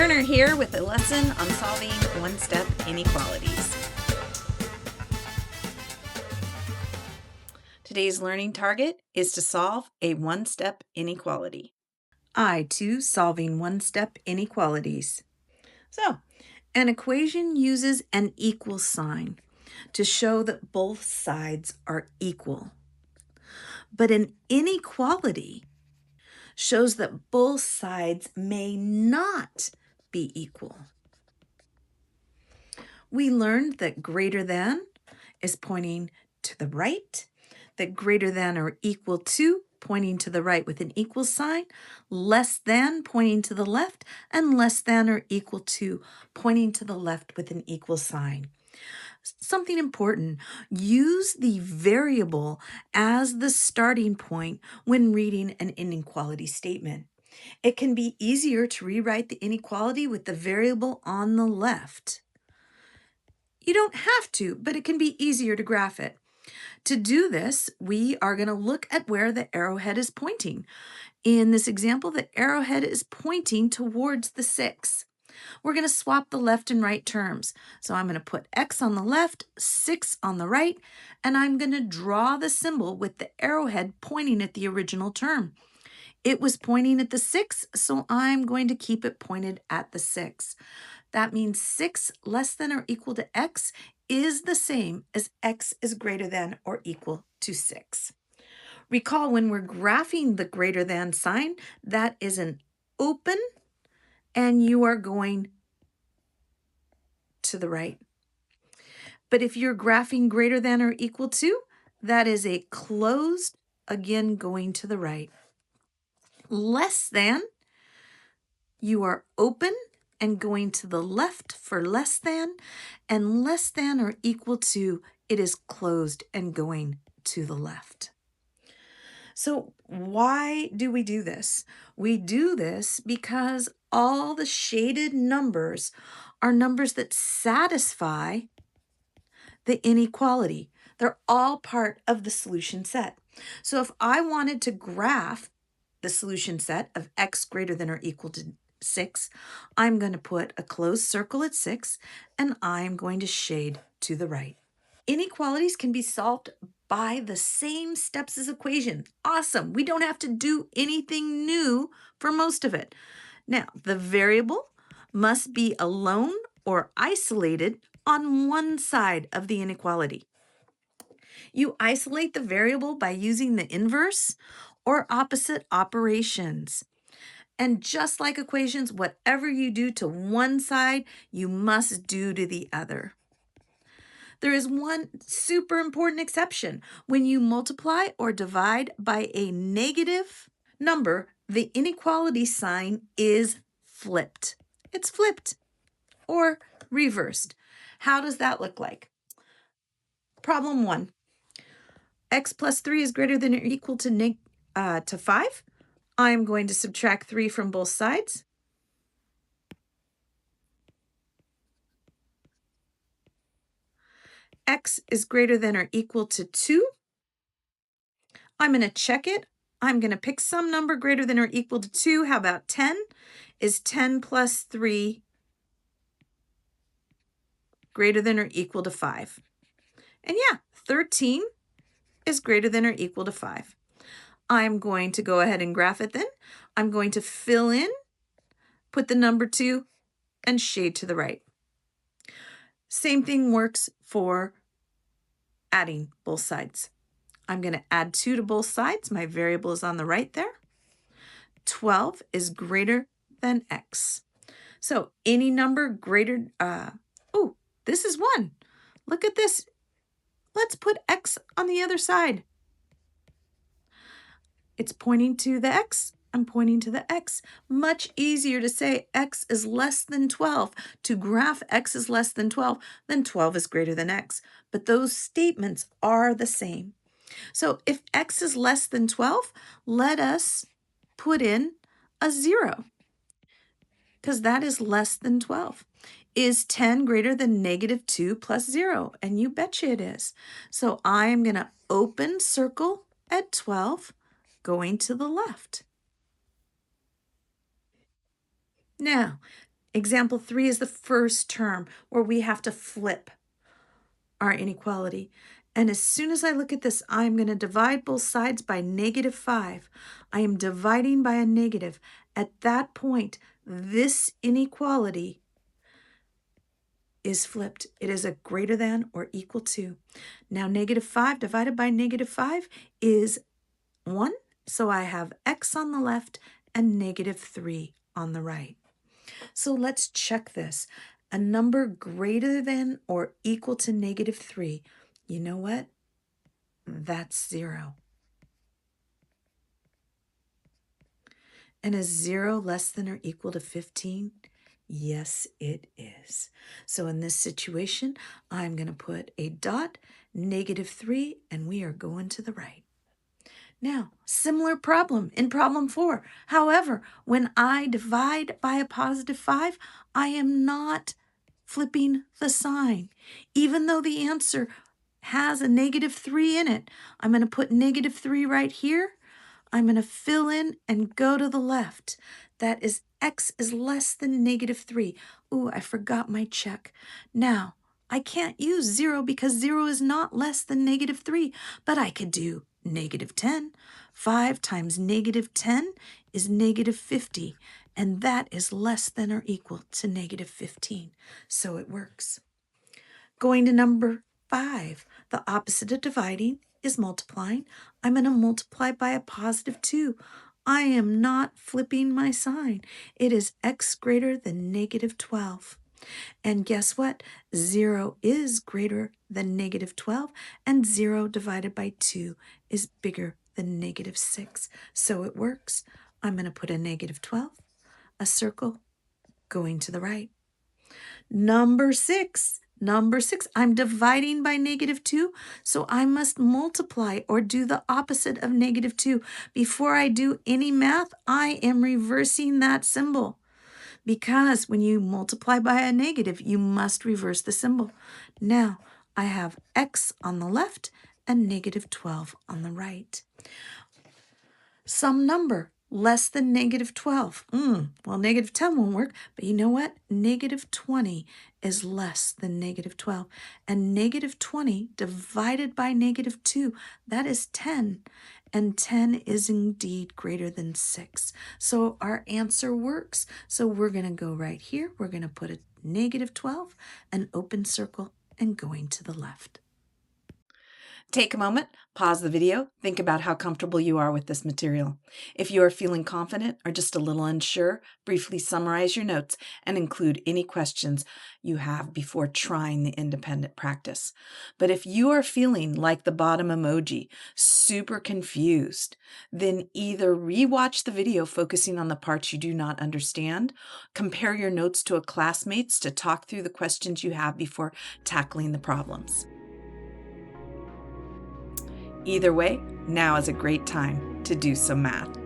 Turner here with a lesson on solving one-step inequalities. Today's learning target is to solve a one-step inequality. I2, solving one-step inequalities. So, an equation uses an equal sign to show that both sides are equal. But an inequality shows that both sides may not be equal. We learned that greater than is pointing to the right, that greater than or equal to pointing to the right with an equal sign, less than pointing to the left, and less than or equal to pointing to the left with an equal sign. Something important, use the variable as the starting point when reading an inequality statement. It can be easier to rewrite the inequality with the variable on the left. You don't have to, but it can be easier to graph it. To do this, we are going to look at where the arrowhead is pointing. In this example, the arrowhead is pointing towards the 6. We're going to swap the left and right terms. So I'm going to put x on the left, 6 on the right, and I'm going to draw the symbol with the arrowhead pointing at the original term. It was pointing at the 6, so I'm going to keep it pointed at the 6. That means 6 less than or equal to x is the same as x is greater than or equal to 6. Recall when we're graphing the greater than sign, that is an open, and you are going to the right. But if you're graphing greater than or equal to, that is a closed, again going to the right. Less than, you are open and going to the left for less than, and less than or equal to, it is closed and going to the left. So why do we do this? We do this because all the shaded numbers are numbers that satisfy the inequality. They're all part of the solution set. So if I wanted to graph the solution set of x greater than or equal to 6, I'm going to put a closed circle at 6, and I'm going to shade to the right. Inequalities can be solved by the same steps as equations. Awesome. We don't have to do anything new for most of it. Now, the variable must be alone or isolated on one side of the inequality. You isolate the variable by using the inverse or opposite operations. And just like equations, whatever you do to one side, you must do to the other. There is one super important exception. When you multiply or divide by a negative number, the inequality sign is flipped. It's flipped or reversed. How does that look like? Problem 1. X plus 3 is greater than or equal to 5. I'm going to subtract 3 from both sides. X is greater than or equal to 2. I'm going to check it. I'm going to pick some number greater than or equal to 2. How about 10? Is 10 plus 3 greater than or equal to 5? And yeah, 13 is greater than or equal to 5. I'm going to go ahead and graph it then. I'm going to fill in, put the number 2, and shade to the right. Same thing works for adding both sides. I'm going to add 2 to both sides. My variable is on the right there. 12 is greater than x. So any number greater, oh, this is 1. Look at this. Let's put x on the other side. It's pointing to the x. I'm pointing to the x. Much easier to say x is less than 12. To graph x is less than 12, then 12 is greater than x. But those statements are the same. So if x is less than 12, let us put in a 0, because that is less than 12. Is 10 greater than negative 2 plus 0? And you betcha it is. So I'm going to open circle at 12, going to the left. Now, Example 3 is the first term where we have to flip our inequality. And as soon as I look at this, I'm going to divide both sides by -5. I am dividing by a negative. At that point, this inequality is flipped. It is a greater than or equal to. Now, -5 divided by -5 is 1. So I have x on the left and -3 on the right. So let's check this. A number greater than or equal to -3. You know what? That's 0. And is 0 less than or equal to 15? Yes, it is. So in this situation, I'm going to put a dot, -3, and we are going to the right. Now, similar problem in problem 4. However, when I divide by a +5, I am not flipping the sign. Even though the answer has a -3 in it, I'm going to put -3 right here. I'm going to fill in and go to the left. That is x is less than -3. Ooh, I forgot my check. Now, I can't use 0 because 0 is not less than -3, but I could do -10. 5 times -10 is -50, and that is less than or equal to -15. So it works. Going to number 5, the opposite of dividing is multiplying. I'm going to multiply by a +2. I am not flipping my sign. It is x greater than -12. And guess what? 0 is greater than -12, and 0 divided by 2 is bigger than -6. So it works. I'm going to put a -12, a circle going to the right. Number 6, I'm dividing by -2, so I must multiply or do the opposite of -2. Before I do any math, I am reversing that symbol. Because when you multiply by a negative, you must reverse the symbol. Now, I have x on the left and -12 on the right. Some number less than -12. Well, -10 won't work, but you know what? -20 is less than -12. And -20 divided by -2, that is 10. And 10 is indeed greater than 6. So our answer works. So we're going to go right here. We're going to put a -12, an open circle, and going to the left. Take a moment, pause the video, think about how comfortable you are with this material. If you are feeling confident or just a little unsure, briefly summarize your notes and include any questions you have before trying the independent practice. But if you are feeling like the bottom emoji, super confused, then either rewatch the video focusing on the parts you do not understand, compare your notes to a classmate's to talk through the questions you have before tackling the problems. Either way, now is a great time to do some math.